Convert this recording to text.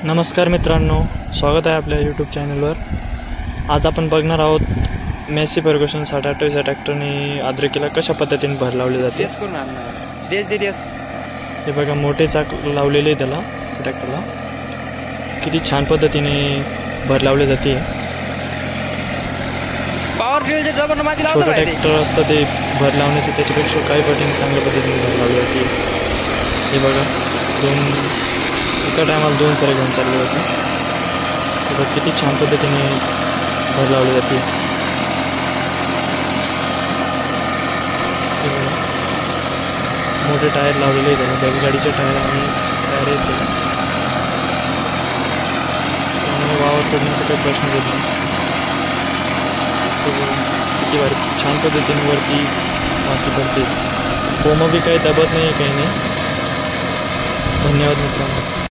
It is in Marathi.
नमस्कार मित्रांनो, स्वागत आहे आपल्या यूट्यूब चॅनलवर। आज आपण बघणार आहोत मेसी फर्ग्युसन 728 या ट्रॅक्टरने अद्रकीला कशा पद्धतीने भर लावली जाते। हे बघा, मोठे चाक लावलेले आहे त्याला ट्रॅक्टरला, किती छान पद्धतीने भर लावली जाते। छोटे ट्रॅक्टर असतं ते भर लावण्याचं त्याच्यापेक्षा काही पटीने चांगल्या पद्धतीने भर लावली जाते। हे बघा, एका टायमाला 2 सरे घेऊन चालले जाते। बघा किती छान पद्धतीने भर लावली जाते। मोठे टायर लावलेले आहेत, बैलगाडीचे टायर आणि टायर आहेत त्यामुळे वावर पडण्याचा काही प्रश्न येत नाही। किती भारी छान पद्धतीने वरती माती पडते, कोंब बी काही दबत नाही, काही नाही। धन्यवाद मित्रांनो।